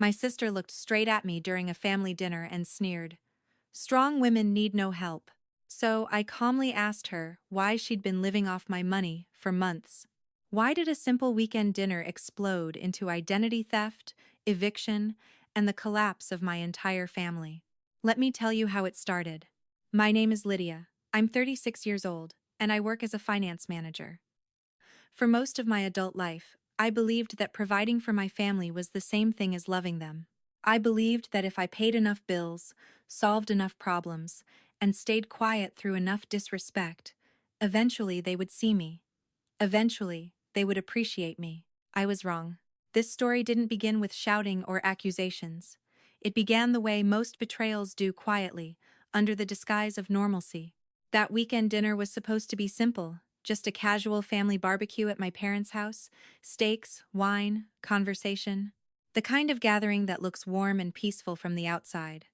My sister looked straight at me during a family dinner and sneered. Strong women need no help. So I calmly asked her why she'd been living off my money for months. Why did a simple weekend dinner explode into identity theft, eviction, and the collapse of my entire family? Let me tell you how it started. My name is Lydia. I'm 36 years old, and I work as a finance manager. For most of my adult life, I believed that providing for my family was the same thing as loving them. I believed that if I paid enough bills, solved enough problems, and stayed quiet through enough disrespect, eventually they would see me. Eventually, they would appreciate me. I was wrong. This story didn't begin with shouting or accusations. It began the way most betrayals do, quietly, under the disguise of normalcy. That weekend dinner was supposed to be simple, just a casual family barbecue at my parents' house, steaks, wine, conversation. The kind of gathering that looks warm and peaceful from the outside.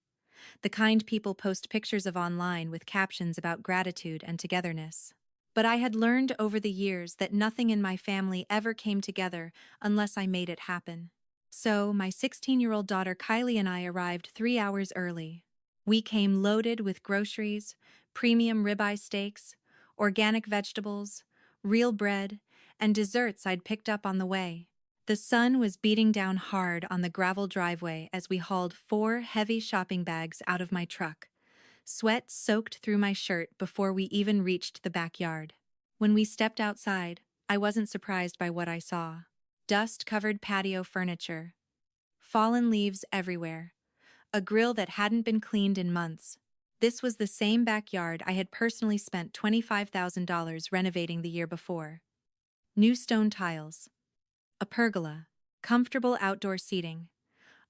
The kind people post pictures of online with captions about gratitude and togetherness. But I had learned over the years that nothing in my family ever came together unless I made it happen. So, my 16-year-old daughter Kylie and I arrived 3 hours early. We came loaded with groceries, premium ribeye steaks, organic vegetables, real bread, and desserts I'd picked up on the way. The sun was beating down hard on the gravel driveway as we hauled 4 heavy shopping bags out of my truck. Sweat soaked through my shirt before we even reached the backyard. When we stepped outside, I wasn't surprised by what I saw. Dust-covered patio furniture, fallen leaves everywhere, a grill that hadn't been cleaned in months. This was the same backyard I had personally spent $25,000 renovating the year before. New stone tiles, a pergola, comfortable outdoor seating.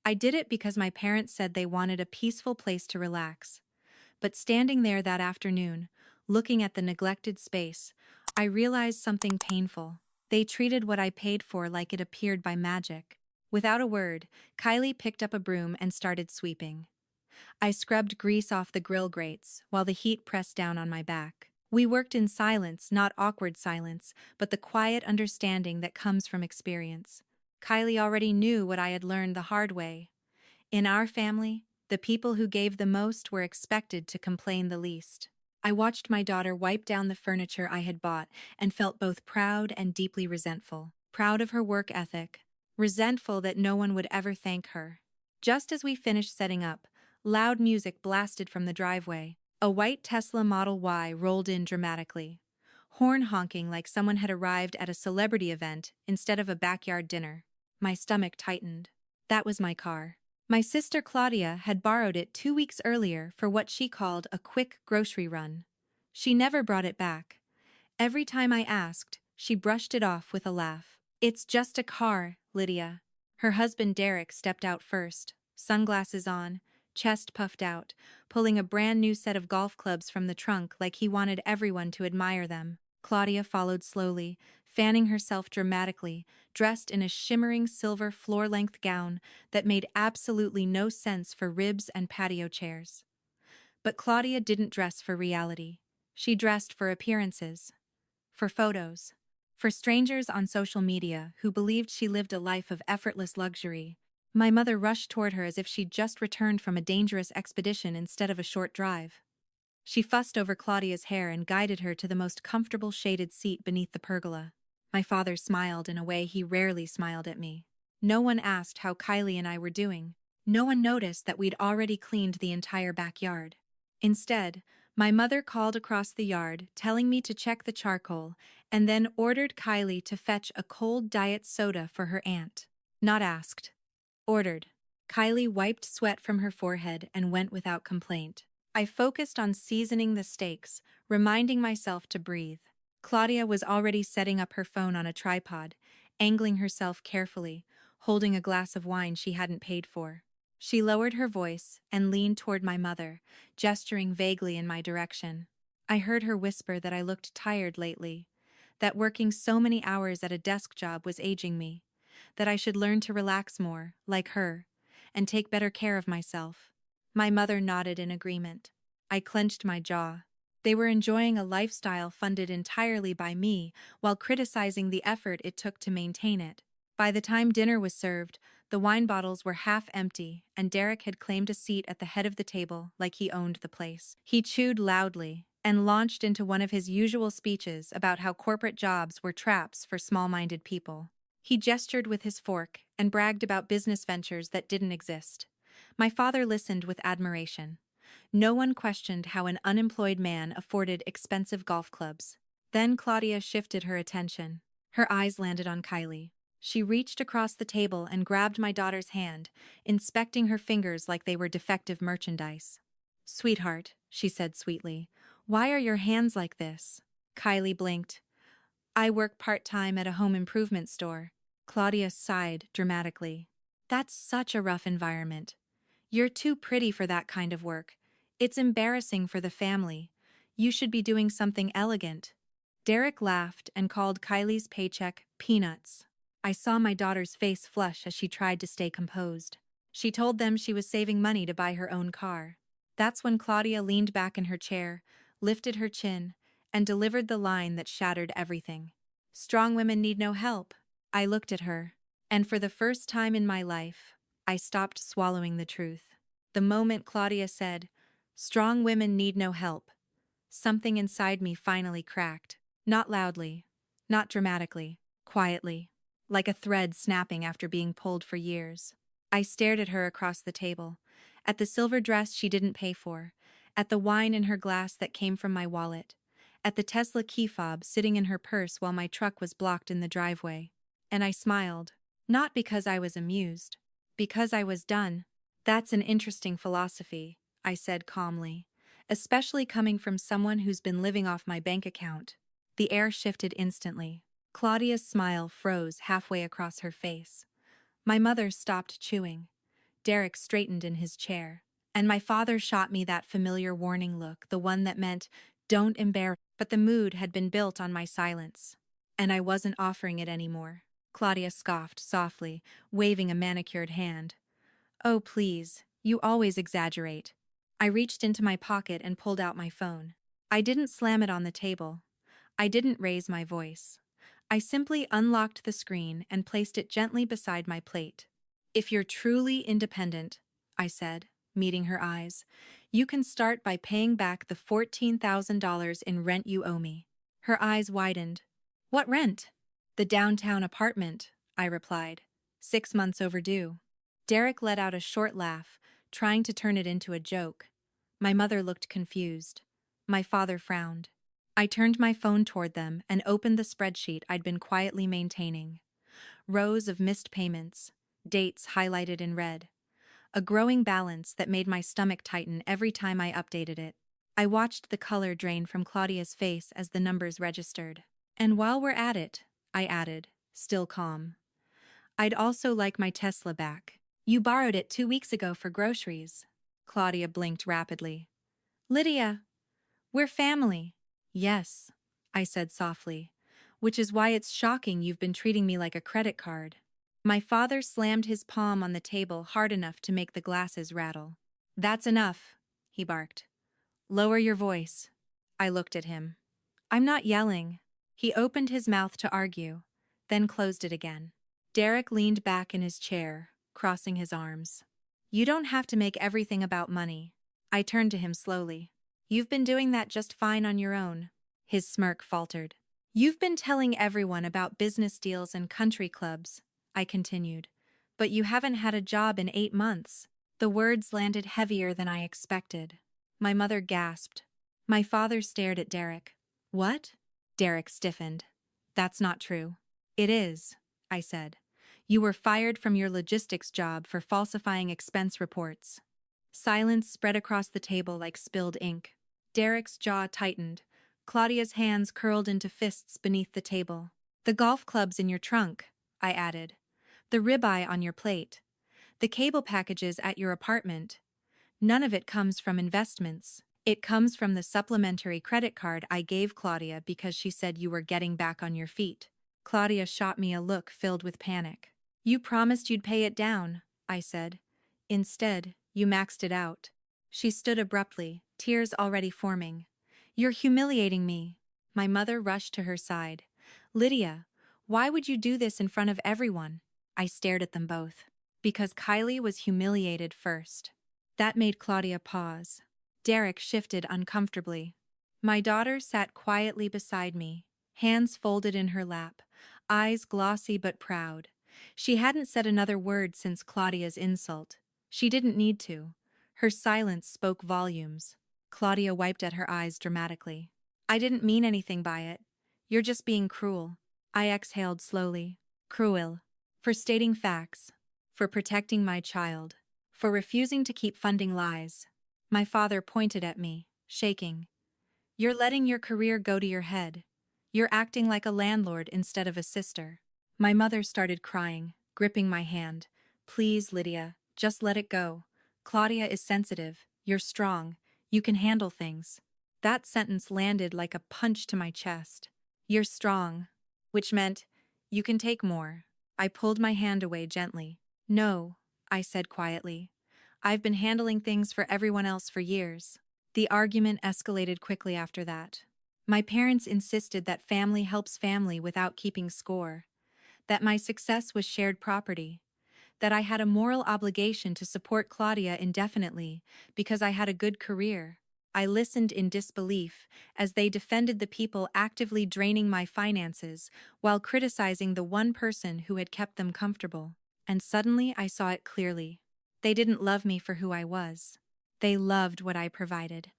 I did it because my parents said they wanted a peaceful place to relax. But standing there that afternoon, looking at the neglected space, I realized something painful. They treated what I paid for like it appeared by magic. Without a word, Kylie picked up a broom and started sweeping. I scrubbed grease off the grill grates while the heat pressed down on my back. We worked in silence, not awkward silence, but the quiet understanding that comes from experience. Kylie already knew what I had learned the hard way. In our family, the people who gave the most were expected to complain the least. I watched my daughter wipe down the furniture I had bought and felt both proud and deeply resentful. Proud of her work ethic, resentful that no one would ever thank her. Just as we finished setting up, loud music blasted from the driveway. A white Tesla Model Y rolled in dramatically, horn honking like someone had arrived at a celebrity event instead of a backyard dinner. My stomach tightened. That was my car. My sister Claudia had borrowed it 2 weeks earlier for what she called a quick grocery run. She never brought it back. Every time I asked, she brushed it off with a laugh. "It's just a car, Lydia." Her husband Derek stepped out first, sunglasses on, chest puffed out, pulling a brand new set of golf clubs from the trunk like he wanted everyone to admire them. Claudia followed slowly, fanning herself dramatically, dressed in a shimmering silver floor-length gown that made absolutely no sense for ribs and patio chairs. But Claudia didn't dress for reality. She dressed for appearances, for photos, for strangers on social media who believed she lived a life of effortless luxury. My mother rushed toward her as if she'd just returned from a dangerous expedition instead of a short drive. She fussed over Claudia's hair and guided her to the most comfortable shaded seat beneath the pergola. My father smiled in a way he rarely smiled at me. No one asked how Kylie and I were doing. No one noticed that we'd already cleaned the entire backyard. Instead, my mother called across the yard, telling me to check the charcoal, and then ordered Kylie to fetch a cold diet soda for her aunt. Not asked. Ordered. Kylie wiped sweat from her forehead and went without complaint. I focused on seasoning the steaks, reminding myself to breathe. Claudia was already setting up her phone on a tripod, angling herself carefully, holding a glass of wine she hadn't paid for. She lowered her voice and leaned toward my mother, gesturing vaguely in my direction. I heard her whisper that I looked tired lately, that working so many hours at a desk job was aging me, that I should learn to relax more, like her, and take better care of myself. My mother nodded in agreement. I clenched my jaw. They were enjoying a lifestyle funded entirely by me while criticizing the effort it took to maintain it. By the time dinner was served, The wine bottles were half empty, and Derek had claimed a seat at the head of the table like he owned the place. He chewed loudly and launched into one of his usual speeches about how corporate jobs were traps for small-minded people. He gestured with his fork and bragged about business ventures that didn't exist. My father listened with admiration. No one questioned how an unemployed man afforded expensive golf clubs. Then Claudia shifted her attention. Her eyes landed on Kylie. She reached across the table and grabbed my daughter's hand, inspecting her fingers like they were defective merchandise. "Sweetheart," she said sweetly, "why are your hands like this?" Kylie blinked. "I work part-time at a home improvement store." Claudia sighed dramatically. "That's such a rough environment. You're too pretty for that kind of work. It's embarrassing for the family. You should be doing something elegant." Derek laughed and called Kylie's paycheck peanuts. I saw my daughter's face flush as she tried to stay composed. She told them she was saving money to buy her own car. That's when Claudia leaned back in her chair, lifted her chin, and delivered the line that shattered everything. "Strong women need no help." I looked at her, and for the first time in my life, I stopped swallowing the truth. The moment Claudia said, "Strong women need no help," something inside me finally cracked. Not loudly, not dramatically, quietly, like a thread snapping after being pulled for years. I stared at her across the table, at the silver dress she didn't pay for, at the wine in her glass that came from my wallet, at the Tesla key fob sitting in her purse while my truck was blocked in the driveway. And I smiled, not because I was amused, because I was done. "That's an interesting philosophy," I said calmly, "especially coming from someone who's been living off my bank account." The air shifted instantly. Claudia's smile froze halfway across her face. My mother stopped chewing. Derek straightened in his chair. And my father shot me that familiar warning look, the one that meant, "Don't embarrass." But the mood had been built on my silence. And I wasn't offering it anymore. Claudia scoffed softly, waving a manicured hand. "Oh, please, you always exaggerate." I reached into my pocket and pulled out my phone. I didn't slam it on the table. I didn't raise my voice. I simply unlocked the screen and placed it gently beside my plate. "If you're truly independent," I said, meeting her eyes, "you can start by paying back the $14,000 in rent you owe me." Her eyes widened. "What rent?" "The downtown apartment," I replied. 6 months overdue." Derek let out a short laugh, trying to turn it into a joke. My mother looked confused. My father frowned. I turned my phone toward them and opened the spreadsheet I'd been quietly maintaining. Rows of missed payments, dates highlighted in red. A growing balance that made my stomach tighten every time I updated it. I watched the color drain from Claudia's face as the numbers registered. "And while we're at it," I added, still calm, "I'd also like my Tesla back. You borrowed it 2 weeks ago for groceries." Claudia blinked rapidly. "Lydia, we're family." "Yes," I said softly, "which is why it's shocking you've been treating me like a credit card." My father slammed his palm on the table hard enough to make the glasses rattle. "That's enough," he barked. "Lower your voice." I looked at him. "I'm not yelling." He opened his mouth to argue, then closed it again. Derek leaned back in his chair, crossing his arms. "You don't have to make everything about money." I turned to him slowly. "You've been doing that just fine on your own." His smirk faltered. "You've been telling everyone about business deals and country clubs," I continued, "but you haven't had a job in 8 months." The words landed heavier than I expected. My mother gasped. My father stared at Derek. "What?" Derek stiffened. "That's not true." "It is," I said. "You were fired from your logistics job for falsifying expense reports." Silence spread across the table like spilled ink. Derek's jaw tightened. Claudia's hands curled into fists beneath the table. "The golf club's in your trunk," I added. "The ribeye on your plate. The cable packages at your apartment. None of it comes from investments. It comes from the supplementary credit card I gave Claudia because she said you were getting back on your feet." Claudia shot me a look filled with panic. "You promised you'd pay it down," I said. "Instead, you maxed it out." She stood abruptly, tears already forming. "You're humiliating me." My mother rushed to her side. "Lydia, why would you do this in front of everyone?" I stared at them both. Because Kylie was humiliated first. That made Claudia pause. Derek shifted uncomfortably. My daughter sat quietly beside me, hands folded in her lap, eyes glossy but proud. She hadn't said another word since Claudia's insult. She didn't need to. Her silence spoke volumes. Claudia wiped at her eyes dramatically. I didn't mean anything by it. You're just being cruel. I exhaled slowly. Cruel. For stating facts. For protecting my child. For refusing to keep funding lies. My father pointed at me, shaking. You're letting your career go to your head. You're acting like a landlord instead of a sister. My mother started crying, gripping my hand. Please, Lydia, just let it go. Claudia is sensitive. You're strong. You can handle things. That sentence landed like a punch to my chest. You're strong. Which meant, you can take more. I pulled my hand away gently. No, I said quietly. I've been handling things for everyone else for years. The argument escalated quickly after that. My parents insisted that family helps family without keeping score, that my success was shared property, that I had a moral obligation to support Claudia indefinitely because I had a good career. I listened in disbelief as they defended the people actively draining my finances while criticizing the one person who had kept them comfortable. And suddenly I saw it clearly. They didn't love me for who I was. They loved what I provided.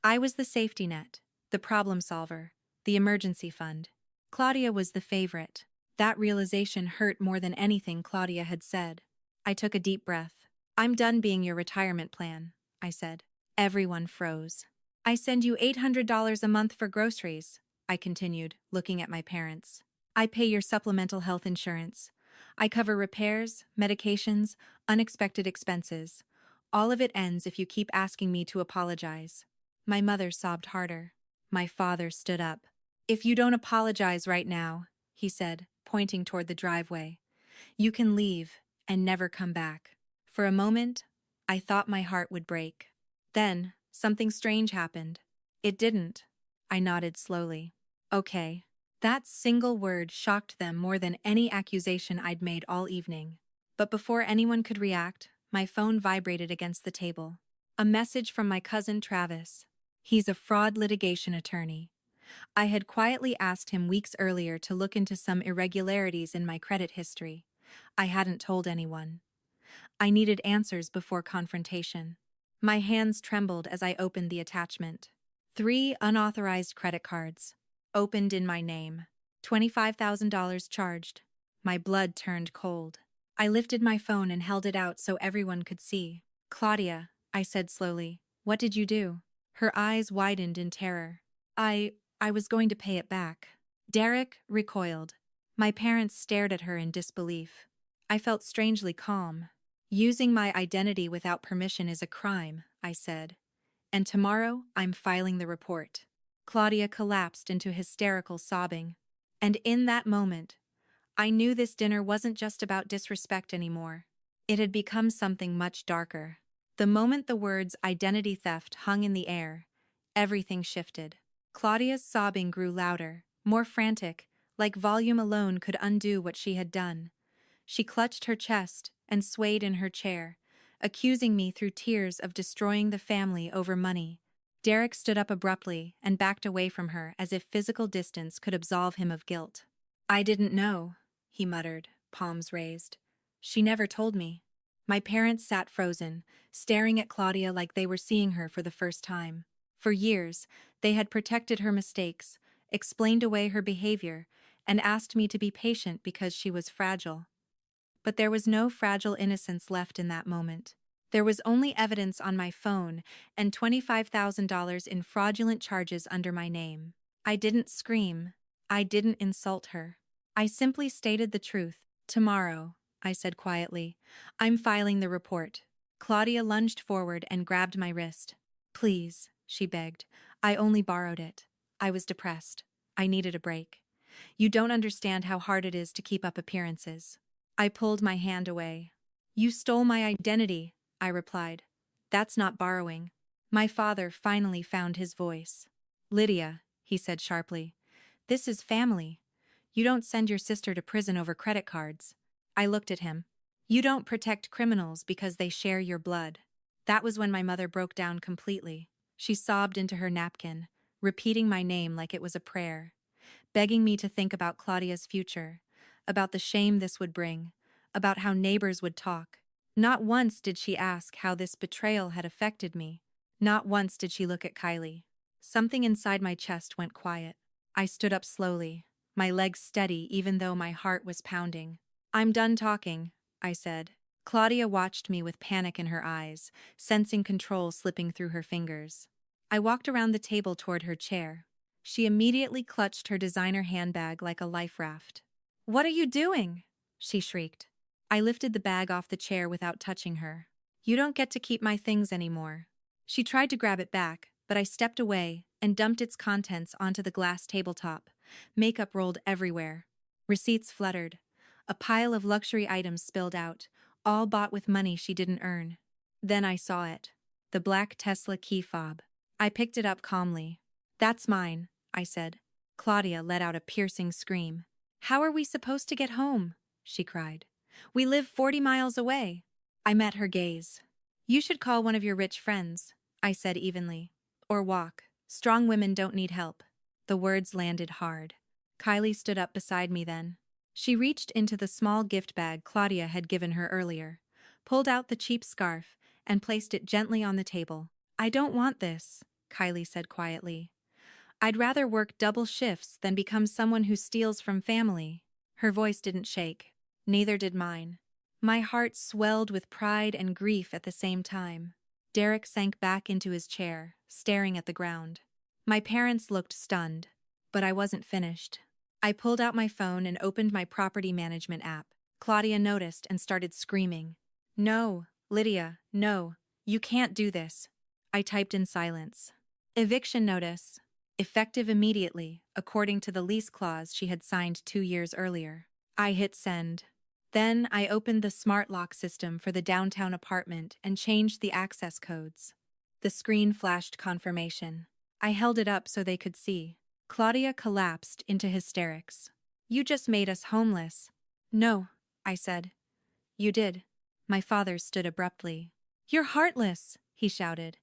I was the safety net, the problem solver, the emergency fund. Claudia was the favorite. That realization hurt more than anything Claudia had said. I took a deep breath. I'm done being your retirement plan, I said. Everyone froze. I send you $800 a month for groceries, I continued, looking at my parents. I pay your supplemental health insurance. I cover repairs, medications, unexpected expenses. All of it ends if you keep asking me to apologize. My mother sobbed harder. My father stood up. If you don't apologize right now, he said, pointing toward the driveway, you can leave and never come back. For a moment, I thought my heart would break. Then, something strange happened. It didn't. I nodded slowly. Okay. That single word shocked them more than any accusation I'd made all evening. But before anyone could react, my phone vibrated against the table. A message from my cousin Travis. He's a fraud litigation attorney. I had quietly asked him weeks earlier to look into some irregularities in my credit history. I hadn't told anyone. I needed answers before confrontation. My hands trembled as I opened the attachment. 3 unauthorized credit cards. Opened in my name. $25,000 charged. My blood turned cold. I lifted my phone and held it out so everyone could see. Claudia, I said slowly, what did you do? Her eyes widened in terror. I was going to pay it back. Derek recoiled. My parents stared at her in disbelief. I felt strangely calm. Using my identity without permission is a crime, I said. And tomorrow, I'm filing the report. Claudia collapsed into hysterical sobbing. And in that moment, I knew this dinner wasn't just about disrespect anymore. It had become something much darker. The moment the words identity theft hung in the air, everything shifted. Claudia's sobbing grew louder, more frantic, like volume alone could undo what she had done. She clutched her chest and swayed in her chair, accusing me through tears of destroying the family over money. Derek stood up abruptly and backed away from her as if physical distance could absolve him of guilt. I didn't know, he muttered, palms raised. She never told me. My parents sat frozen, staring at Claudia like they were seeing her for the first time. For years, they had protected her mistakes, explained away her behavior, and asked me to be patient because she was fragile. But there was no fragile innocence left in that moment. There was only evidence on my phone and $25,000 in fraudulent charges under my name. I didn't scream. I didn't insult her. I simply stated the truth. Tomorrow, I said quietly, I'm filing the report. Claudia lunged forward and grabbed my wrist. Please, she begged. I only borrowed it. I was depressed. I needed a break. You don't understand how hard it is to keep up appearances. I pulled my hand away. You stole my identity, I replied. That's not borrowing. My father finally found his voice. Lydia, he said sharply. This is family. You don't send your sister to prison over credit cards. I looked at him. You don't protect criminals because they share your blood. That was when my mother broke down completely. She sobbed into her napkin, repeating my name like it was a prayer, begging me to think about Claudia's future, about the shame this would bring, about how neighbors would talk. Not once did she ask how this betrayal had affected me. Not once did she look at Kylie. Something inside my chest went quiet. I stood up slowly, my legs steady even though my heart was pounding. "I'm done talking," I said. Claudia watched me with panic in her eyes, sensing control slipping through her fingers. I walked around the table toward her chair. She immediately clutched her designer handbag like a life raft. "What are you doing?" she shrieked. I lifted the bag off the chair without touching her. "You don't get to keep my things anymore." She tried to grab it back, but I stepped away and dumped its contents onto the glass tabletop. Makeup rolled everywhere. Receipts fluttered. A pile of luxury items spilled out, all bought with money she didn't earn. Then I saw it. The black Tesla key fob. I picked it up calmly. "That's mine," I said. Claudia let out a piercing scream. "How are we supposed to get home?" she cried. "We live 40 miles away." I met her gaze. "You should call one of your rich friends," I said evenly. "Or walk. Strong women don't need help." The words landed hard. Kylie stood up beside me then. She reached into the small gift bag Claudia had given her earlier, pulled out the cheap scarf, and placed it gently on the table. "I don't want this," Kylie said quietly. "I'd rather work double shifts than become someone who steals from family." Her voice didn't shake. Neither did mine. My heart swelled with pride and grief at the same time. Derek sank back into his chair, staring at the ground. My parents looked stunned, but I wasn't finished. I pulled out my phone and opened my property management app. Claudia noticed and started screaming. "No, Lydia, no, you can't do this." I typed in silence. "Eviction notice. Effective immediately, according to the lease clause she had signed 2 years earlier." I hit send. Then I opened the smart lock system for the downtown apartment and changed the access codes. The screen flashed confirmation. I held it up so they could see. Claudia collapsed into hysterics. "You just made us homeless." "No," I said. "You did." My father stood abruptly. "You're heartless," he shouted.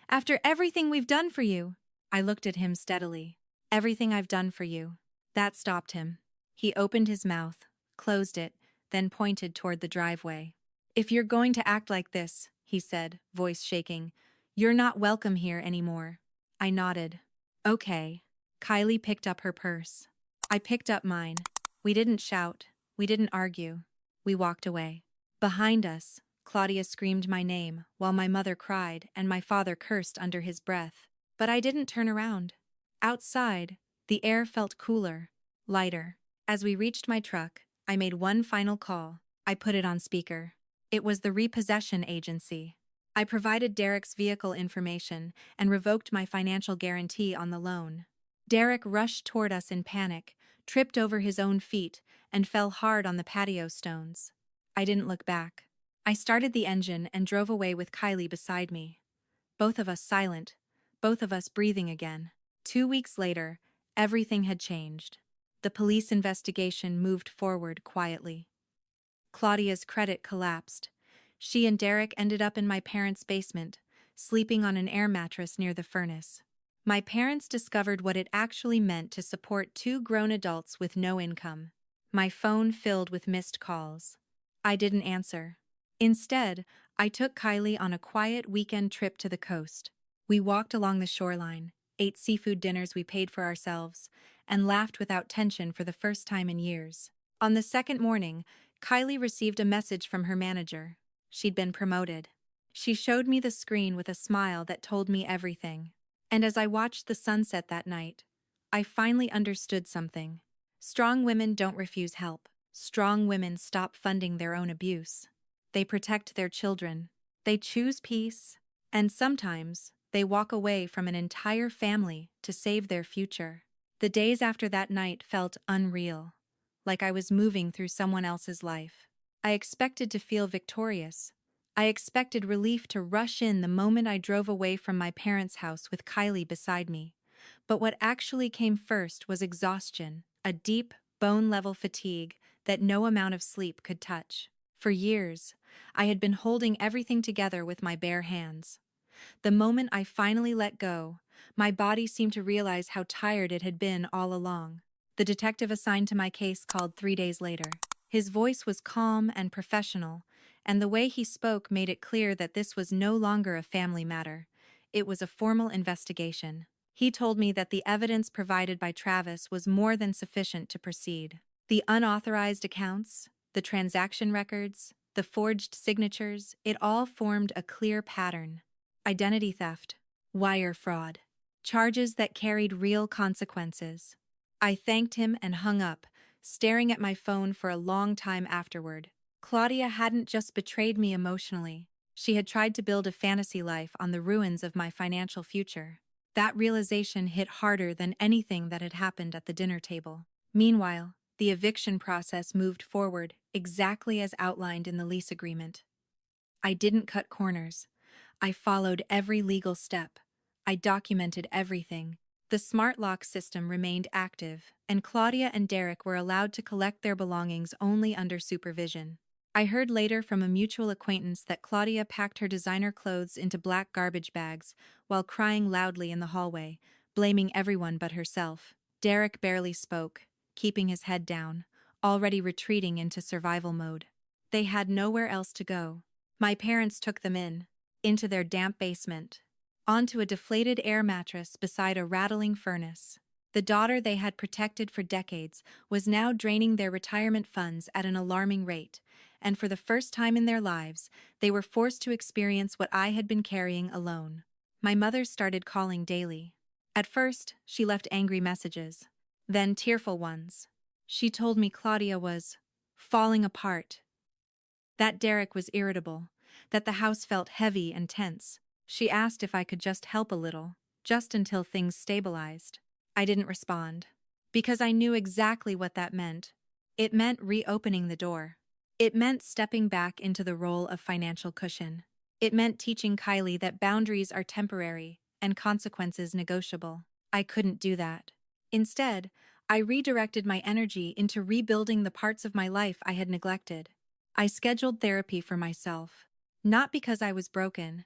"After everything we've done for you." I looked at him steadily. "Everything I've done for you." That stopped him. He opened his mouth, closed it, then pointed toward the driveway. "If you're going to act like this," he said, voice shaking, "you're not welcome here anymore." I nodded. "Okay." Kylie picked up her purse. I picked up mine. We didn't shout. We didn't argue. We walked away. Behind us, Claudia screamed my name, while my mother cried and my father cursed under his breath. But I didn't turn around. Outside, the air felt cooler, lighter. As we reached my truck, I made one final call. I put it on speaker. It was the repossession agency. I provided Derek's vehicle information and revoked my financial guarantee on the loan. Derek rushed toward us in panic, tripped over his own feet, and fell hard on the patio stones. I didn't look back. I started the engine and drove away with Kylie beside me. Both of us silent, both of us breathing again. 2 weeks later, everything had changed. The police investigation moved forward quietly. Claudia's credit collapsed. She and Derek ended up in my parents' basement, sleeping on an air mattress near the furnace. My parents discovered what it actually meant to support 2 grown adults with no income. My phone filled with missed calls. I didn't answer. Instead, I took Kylie on a quiet weekend trip to the coast. We walked along the shoreline, ate seafood dinners we paid for ourselves, and laughed without tension for the first time in years. On the second morning, Kylie received a message from her manager. She'd been promoted. She showed me the screen with a smile that told me everything. And as I watched the sunset that night, I finally understood something. Strong women don't refuse help. Strong women stop funding their own abuse. They protect their children. They choose peace. And sometimes, they walk away from an entire family to save their future. The days after that night felt unreal, like I was moving through someone else's life. I expected to feel victorious. I expected relief to rush in the moment I drove away from my parents' house with Kylie beside me. But what actually came first was exhaustion, a deep, bone-level fatigue that no amount of sleep could touch. For years, I had been holding everything together with my bare hands. The moment I finally let go, my body seemed to realize how tired it had been all along. The detective assigned to my case called 3 days later. His voice was calm and professional, and the way he spoke made it clear that this was no longer a family matter. It was a formal investigation. He told me that the evidence provided by Travis was more than sufficient to proceed. The unauthorized accounts, the transaction records, the forged signatures, it all formed a clear pattern. Identity theft, wire fraud, charges that carried real consequences. I thanked him and hung up, staring at my phone for a long time afterward. Claudia hadn't just betrayed me emotionally. She had tried to build a fantasy life on the ruins of my financial future. That realization hit harder than anything that had happened at the dinner table. Meanwhile, the eviction process moved forward, exactly as outlined in the lease agreement. I didn't cut corners. I followed every legal step. I documented everything. The smart lock system remained active, and Claudia and Derek were allowed to collect their belongings only under supervision. I heard later from a mutual acquaintance that Claudia packed her designer clothes into black garbage bags while crying loudly in the hallway, blaming everyone but herself. Derek barely spoke, keeping his head down, already retreating into survival mode. They had nowhere else to go. My parents took them into their damp basement, onto a deflated air mattress beside a rattling furnace. The daughter they had protected for decades was now draining their retirement funds at an alarming rate, and for the first time in their lives, they were forced to experience what I had been carrying alone. My mother started calling daily. At first, she left angry messages, then tearful ones. She told me Claudia was falling apart, that Derek was irritable, that the house felt heavy and tense. She asked if I could just help a little, just until things stabilized. I didn't respond, because I knew exactly what that meant. It meant reopening the door. It meant stepping back into the role of financial cushion. It meant teaching Kylie that boundaries are temporary and consequences negotiable. I couldn't do that. Instead, I redirected my energy into rebuilding the parts of my life I had neglected. I scheduled therapy for myself, not because I was broken,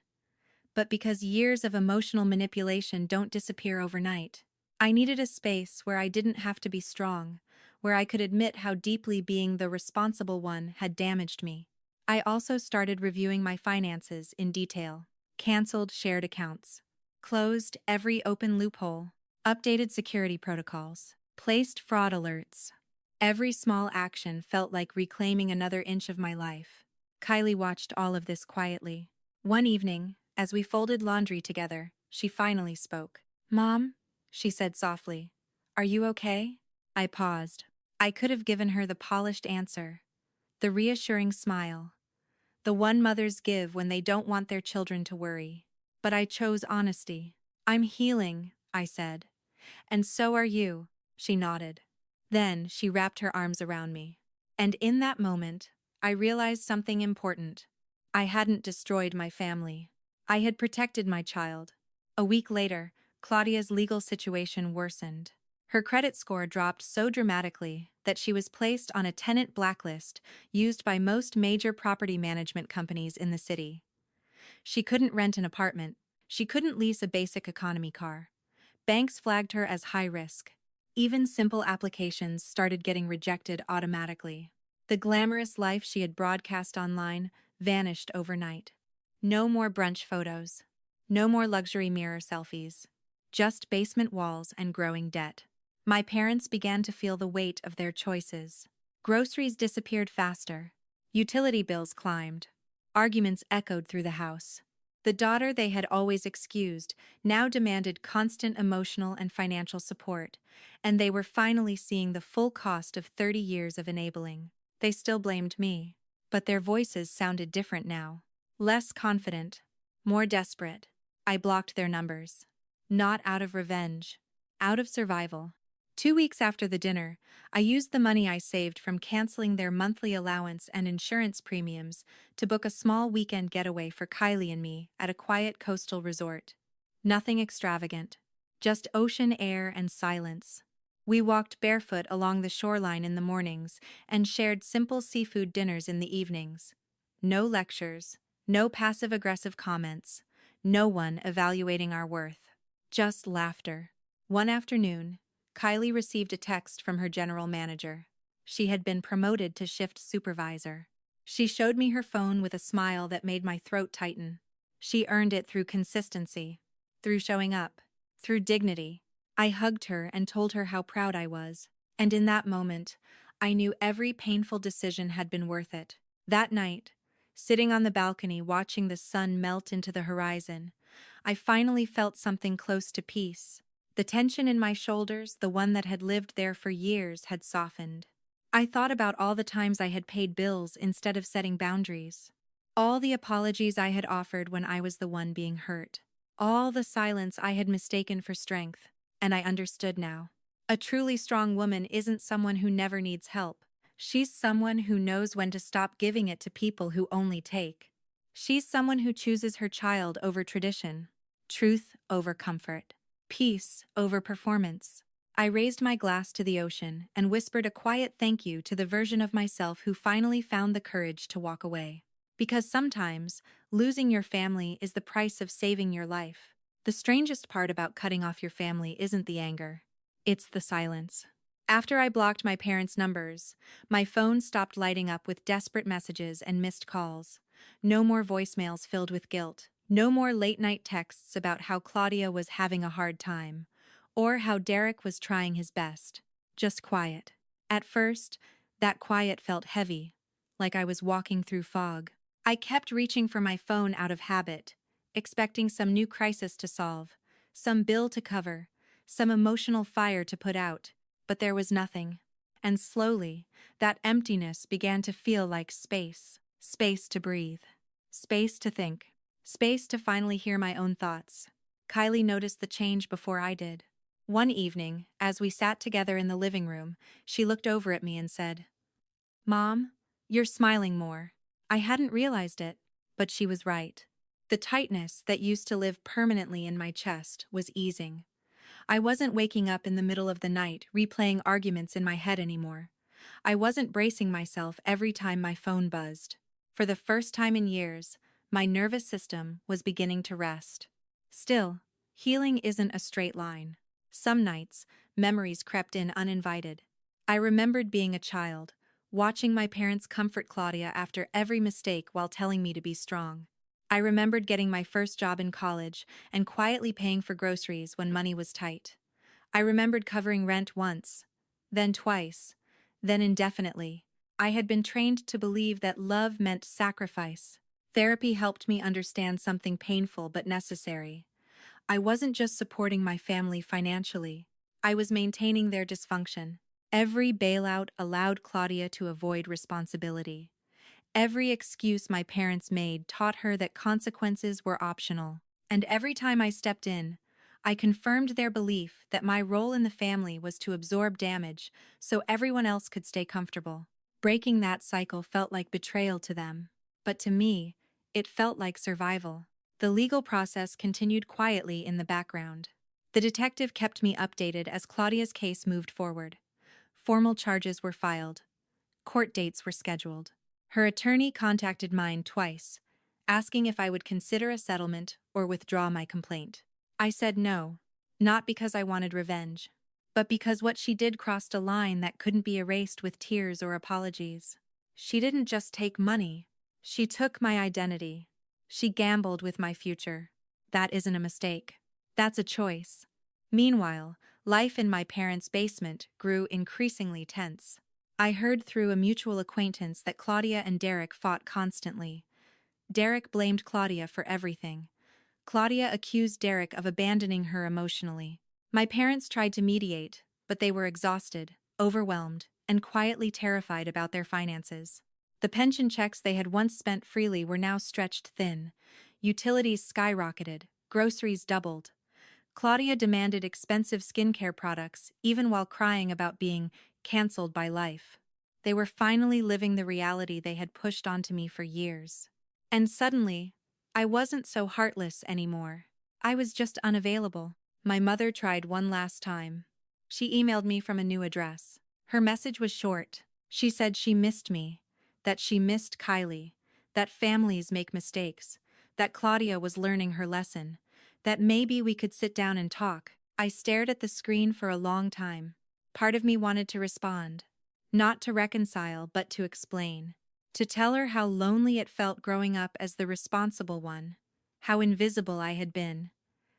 but because years of emotional manipulation don't disappear overnight. I needed a space where I didn't have to be strong, where I could admit how deeply being the responsible one had damaged me. I also started reviewing my finances in detail, canceled shared accounts, closed every open loophole, updated security protocols, placed fraud alerts. Every small action felt like reclaiming another inch of my life. Kylie watched all of this quietly. One evening, as we folded laundry together, she finally spoke. "Mom," she said softly, "are you okay?" I paused. I could have given her the polished answer, the reassuring smile, the one mothers give when they don't want their children to worry. But I chose honesty. "I'm healing," I said. "And so are you," she nodded. Then she wrapped her arms around me. And in that moment, I realized something important. I hadn't destroyed my family. I had protected my child. A week later, Claudia's legal situation worsened. Her credit score dropped so dramatically that she was placed on a tenant blacklist used by most major property management companies in the city. She couldn't rent an apartment. She couldn't lease a basic economy car. Banks flagged her as high risk. Even simple applications started getting rejected automatically. The glamorous life she had broadcast online vanished overnight. No more brunch photos. No more luxury mirror selfies. Just basement walls and growing debt. My parents began to feel the weight of their choices. Groceries disappeared faster. Utility bills climbed. Arguments echoed through the house. The daughter they had always excused now demanded constant emotional and financial support, and they were finally seeing the full cost of 30 years of enabling. They still blamed me, but their voices sounded different now. Less confident, more desperate. I blocked their numbers. Not out of revenge, out of survival. 2 weeks after the dinner, I used the money I saved from canceling their monthly allowance and insurance premiums to book a small weekend getaway for Kylie and me at a quiet coastal resort. Nothing extravagant, just ocean air and silence. We walked barefoot along the shoreline in the mornings and shared simple seafood dinners in the evenings. No lectures, no passive-aggressive comments, no one evaluating our worth. Just laughter. One afternoon, Kylie received a text from her general manager. She had been promoted to shift supervisor. She showed me her phone with a smile that made my throat tighten. She earned it through consistency, through showing up, through dignity. I hugged her and told her how proud I was, and in that moment, I knew every painful decision had been worth it. That night, sitting on the balcony watching the sun melt into the horizon, I finally felt something close to peace. The tension in my shoulders, the one that had lived there for years, had softened. I thought about all the times I had paid bills instead of setting boundaries. All the apologies I had offered when I was the one being hurt. All the silence I had mistaken for strength. And I understood now. A truly strong woman isn't someone who never needs help. She's someone who knows when to stop giving it to people who only take. She's someone who chooses her child over tradition, truth over comfort, peace over performance. I raised my glass to the ocean and whispered a quiet thank you to the version of myself who finally found the courage to walk away. Because sometimes, losing your family is the price of saving your life. The strangest part about cutting off your family isn't the anger. It's the silence. After I blocked my parents' numbers, my phone stopped lighting up with desperate messages and missed calls. No more voicemails filled with guilt. No more late-night texts about how Claudia was having a hard time, or how Derek was trying his best. Just quiet. At first, that quiet felt heavy, like I was walking through fog. I kept reaching for my phone out of habit, expecting some new crisis to solve, some bill to cover, some emotional fire to put out, but there was nothing. And slowly, that emptiness began to feel like space. Space to breathe. Space to think. Space to finally hear my own thoughts. Kylie noticed the change before I did. One evening, as we sat together in the living room, she looked over at me and said, "Mom, you're smiling more." I hadn't realized it, but she was right. The tightness that used to live permanently in my chest was easing. I wasn't waking up in the middle of the night replaying arguments in my head anymore. I wasn't bracing myself every time my phone buzzed. For the first time in years, my nervous system was beginning to rest. Still, healing isn't a straight line. Some nights, memories crept in uninvited. I remembered being a child, watching my parents comfort Claudia after every mistake while telling me to be strong. I remembered getting my first job in college and quietly paying for groceries when money was tight. I remembered covering rent once, then twice, then indefinitely. I had been trained to believe that love meant sacrifice. Therapy helped me understand something painful but necessary. I wasn't just supporting my family financially. I was maintaining their dysfunction. Every bailout allowed Claudia to avoid responsibility. Every excuse my parents made taught her that consequences were optional. And every time I stepped in, I confirmed their belief that my role in the family was to absorb damage so everyone else could stay comfortable. Breaking that cycle felt like betrayal to them. But to me, it felt like survival. The legal process continued quietly in the background. The detective kept me updated as Claudia's case moved forward. Formal charges were filed. Court dates were scheduled. Her attorney contacted mine twice, asking if I would consider a settlement or withdraw my complaint. I said no, not because I wanted revenge, but because what she did crossed a line that couldn't be erased with tears or apologies. She didn't just take money. She took my identity. She gambled with my future. That isn't a mistake. That's a choice. Meanwhile, life in my parents' basement grew increasingly tense. I heard through a mutual acquaintance that Claudia and Derek fought constantly. Derek blamed Claudia for everything. Claudia accused Derek of abandoning her emotionally. My parents tried to mediate, but they were exhausted, overwhelmed, and quietly terrified about their finances. The pension checks they had once spent freely were now stretched thin. Utilities skyrocketed, groceries doubled. Claudia demanded expensive skincare products, even while crying about being canceled by life. They were finally living the reality they had pushed onto me for years. And suddenly, I wasn't so heartless anymore. I was just unavailable. My mother tried one last time. She emailed me from a new address. Her message was short. She said she missed me, that she missed Kylie, that families make mistakes, that Claudia was learning her lesson, that maybe we could sit down and talk. I stared at the screen for a long time. Part of me wanted to respond. Not to reconcile, but to explain. To tell her how lonely it felt growing up as the responsible one, how invisible I had been,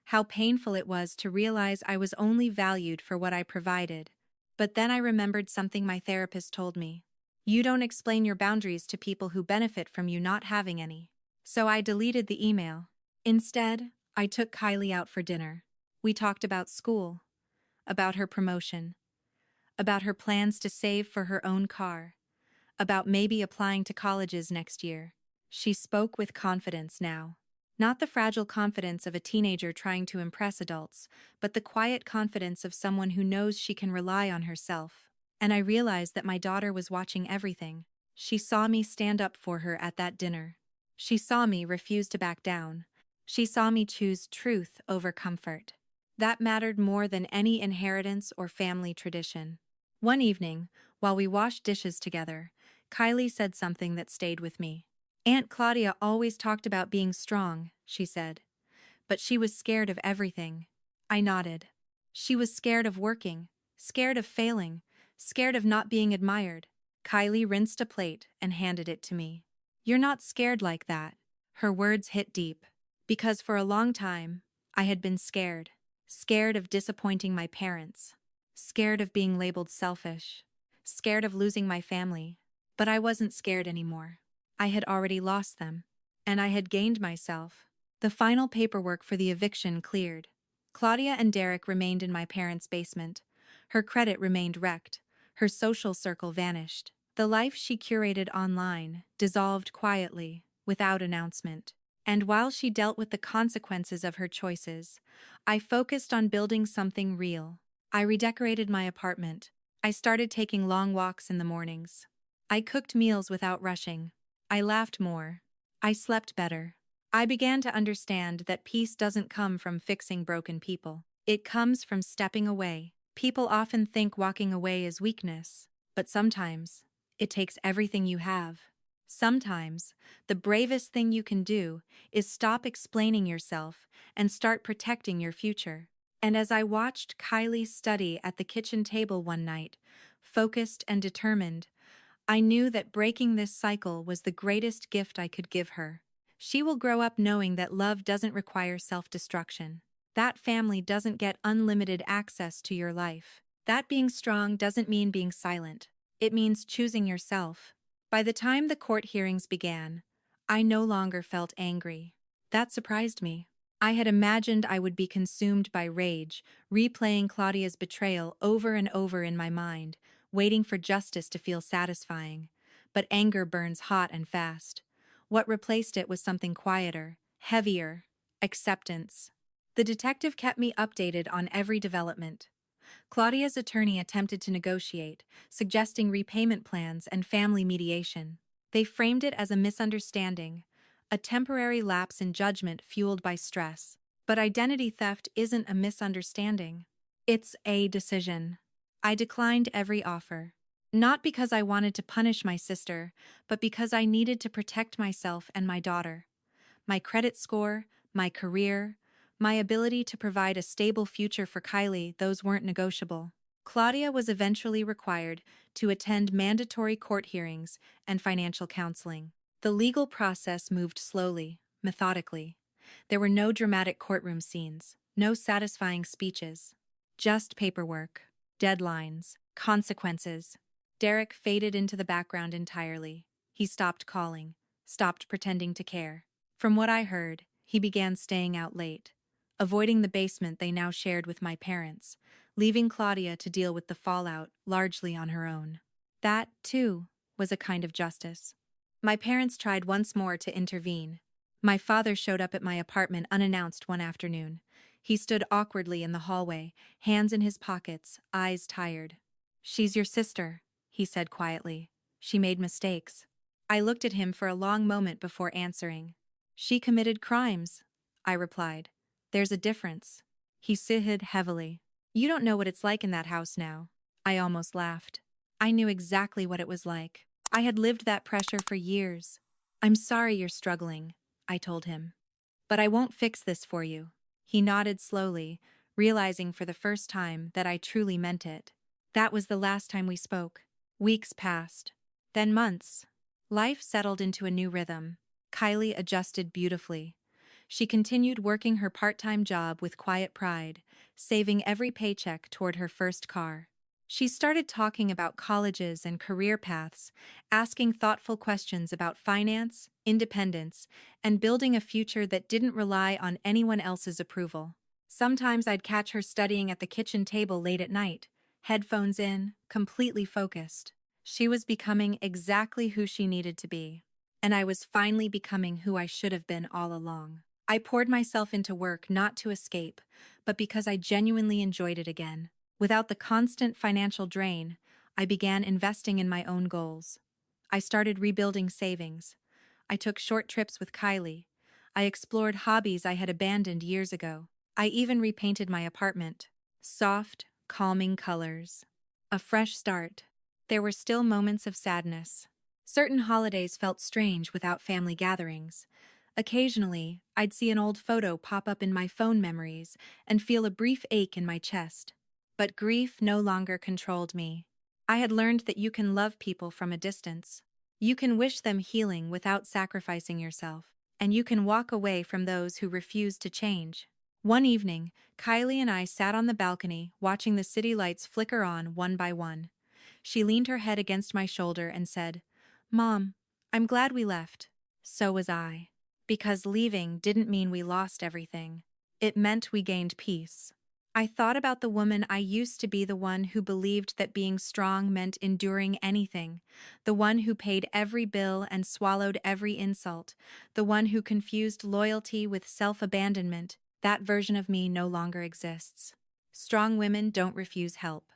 how painful it was to realize I was only valued for what I provided. But then I remembered something my therapist told me. You don't explain your boundaries to people who benefit from you not having any. So I deleted the email. Instead, I took Kylie out for dinner. We talked about school, about her promotion, about her plans to save for her own car, about maybe applying to colleges next year. She spoke with confidence now. Not the fragile confidence of a teenager trying to impress adults, but the quiet confidence of someone who knows she can rely on herself. And I realized that my daughter was watching everything. She saw me stand up for her at that dinner. She saw me refuse to back down. She saw me choose truth over comfort. That mattered more than any inheritance or family tradition. One evening, while we washed dishes together, Kylie said something that stayed with me. Aunt Claudia always talked about being strong, she said. But she was scared of everything. I nodded. She was scared of working, scared of failing, scared of not being admired. Kylie rinsed a plate and handed it to me. You're not scared like that. Her words hit deep. Because for a long time, I had been scared. Scared of disappointing my parents. Scared of being labeled selfish. Scared of losing my family. But I wasn't scared anymore. I had already lost them. And I had gained myself. The final paperwork for the eviction cleared. Claudia and Derek remained in my parents' basement. Her credit remained wrecked. Her social circle vanished. The life she curated online dissolved quietly, without announcement. And while she dealt with the consequences of her choices, I focused on building something real. I redecorated my apartment. I started taking long walks in the mornings. I cooked meals without rushing. I laughed more. I slept better. I began to understand that peace doesn't come from fixing broken people. It comes from stepping away. People often think walking away is weakness, but sometimes it takes everything you have. Sometimes the bravest thing you can do is stop explaining yourself and start protecting your future. And as I watched Kylie study at the kitchen table one night, focused and determined, I knew that breaking this cycle was the greatest gift I could give her. She will grow up knowing that love doesn't require self-destruction. That family doesn't get unlimited access to your life. That being strong doesn't mean being silent. It means choosing yourself. By the time the court hearings began, I no longer felt angry. That surprised me. I had imagined I would be consumed by rage, replaying Claudia's betrayal over and over in my mind, waiting for justice to feel satisfying. But anger burns hot and fast. What replaced it was something quieter, heavier: acceptance. The detective kept me updated on every development. Claudia's attorney attempted to negotiate, suggesting repayment plans and family mediation. They framed it as a misunderstanding, a temporary lapse in judgment fueled by stress. But identity theft isn't a misunderstanding. It's a decision. I declined every offer. Not because I wanted to punish my sister, but because I needed to protect myself and my daughter. My credit score, my career, my ability to provide a stable future for Kylie, those weren't negotiable. Claudia was eventually required to attend mandatory court hearings and financial counseling. The legal process moved slowly, methodically. There were no dramatic courtroom scenes, no satisfying speeches. Just paperwork, deadlines, consequences. Derek faded into the background entirely. He stopped calling, stopped pretending to care. From what I heard, he began staying out late, avoiding the basement they now shared with my parents, leaving Claudia to deal with the fallout largely on her own. That, too, was a kind of justice. My parents tried once more to intervene. My father showed up at my apartment unannounced one afternoon. He stood awkwardly in the hallway, hands in his pockets, eyes tired. "She's your sister," he said quietly. "She made mistakes." I looked at him for a long moment before answering. "She committed crimes," I replied. "There's a difference." He sighed heavily. You don't know what it's like in that house now. I almost laughed. I knew exactly what it was like. I had lived that pressure for years. I'm sorry you're struggling, I told him. But I won't fix this for you. He nodded slowly, realizing for the first time that I truly meant it. That was the last time we spoke. Weeks passed. Then months. Life settled into a new rhythm. Kylie adjusted beautifully. She continued working her part-time job with quiet pride, saving every paycheck toward her first car. She started talking about colleges and career paths, asking thoughtful questions about finance, independence, and building a future that didn't rely on anyone else's approval. Sometimes I'd catch her studying at the kitchen table late at night, headphones in, completely focused. She was becoming exactly who she needed to be. And I was finally becoming who I should have been all along. I poured myself into work not to escape, but because I genuinely enjoyed it again. Without the constant financial drain, I began investing in my own goals. I started rebuilding savings. I took short trips with Kylie. I explored hobbies I had abandoned years ago. I even repainted my apartment. Soft, calming colors. A fresh start. There were still moments of sadness. Certain holidays felt strange without family gatherings. Occasionally, I'd see an old photo pop up in my phone memories and feel a brief ache in my chest. But grief no longer controlled me. I had learned that you can love people from a distance. You can wish them healing without sacrificing yourself, and you can walk away from those who refuse to change. One evening, Kylie and I sat on the balcony watching the city lights flicker on one by one. She leaned her head against my shoulder and said, "Mom, I'm glad we left." So was I. Because leaving didn't mean we lost everything. It meant we gained peace. I thought about the woman I used to be, the one who believed that being strong meant enduring anything, the one who paid every bill and swallowed every insult, the one who confused loyalty with self-abandonment. That version of me no longer exists. Strong women don't refuse help.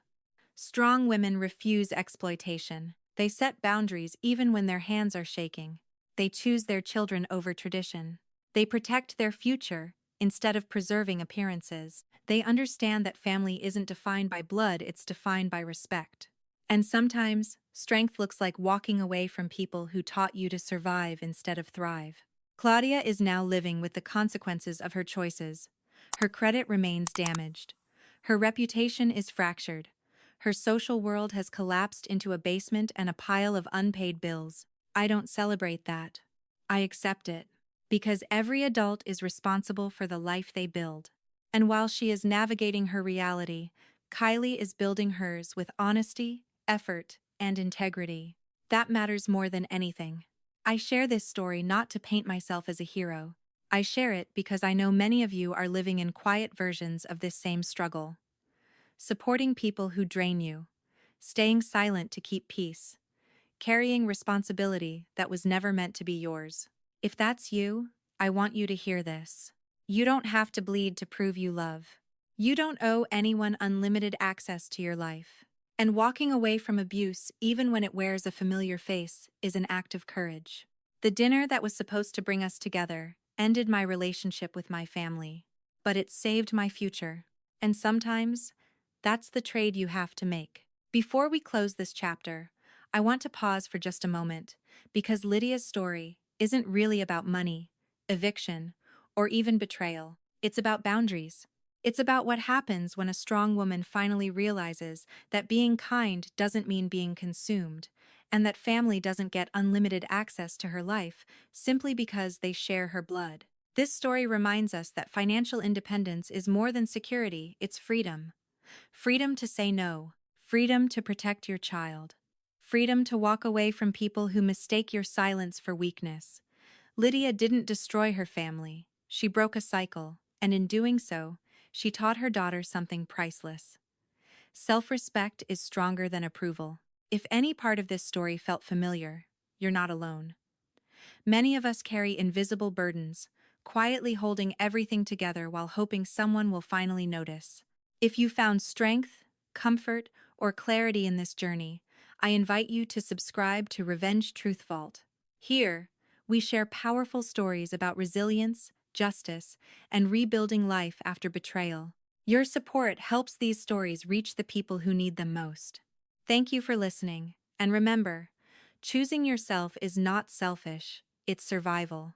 Strong women refuse exploitation. They set boundaries even when their hands are shaking. They choose their children over tradition. They protect their future instead of preserving appearances. They understand that family isn't defined by blood, it's defined by respect. And sometimes, strength looks like walking away from people who taught you to survive instead of thrive. Claudia is now living with the consequences of her choices. Her credit remains damaged. Her reputation is fractured. Her social world has collapsed into a basement and a pile of unpaid bills. I don't celebrate that. I accept it. Because every adult is responsible for the life they build. And while she is navigating her reality, Kylie is building hers with honesty, effort, and integrity. That matters more than anything. I share this story not to paint myself as a hero. I share it because I know many of you are living in quiet versions of this same struggle. Supporting people who drain you. Staying silent to keep peace. Carrying responsibility that was never meant to be yours. If that's you, I want you to hear this. You don't have to bleed to prove you love. You don't owe anyone unlimited access to your life. And walking away from abuse, even when it wears a familiar face, is an act of courage. The dinner that was supposed to bring us together ended my relationship with my family. But it saved my future. And sometimes, that's the trade you have to make. Before we close this chapter, I want to pause for just a moment, because Lydia's story isn't really about money, eviction, or even betrayal. It's about boundaries. It's about what happens when a strong woman finally realizes that being kind doesn't mean being consumed, and that family doesn't get unlimited access to her life simply because they share her blood. This story reminds us that financial independence is more than security, it's freedom. Freedom to say no. Freedom to protect your child. Freedom to walk away from people who mistake your silence for weakness. Lydia didn't destroy her family. She broke a cycle, and in doing so, she taught her daughter something priceless. Self-respect is stronger than approval. If any part of this story felt familiar, you're not alone. Many of us carry invisible burdens, quietly holding everything together while hoping someone will finally notice. If you found strength, comfort, or clarity in this journey, I invite you to subscribe to Revenge Truth Vault. Here, we share powerful stories about resilience, justice, and rebuilding life after betrayal. Your support helps these stories reach the people who need them most. Thank you for listening, and remember, choosing yourself is not selfish, it's survival.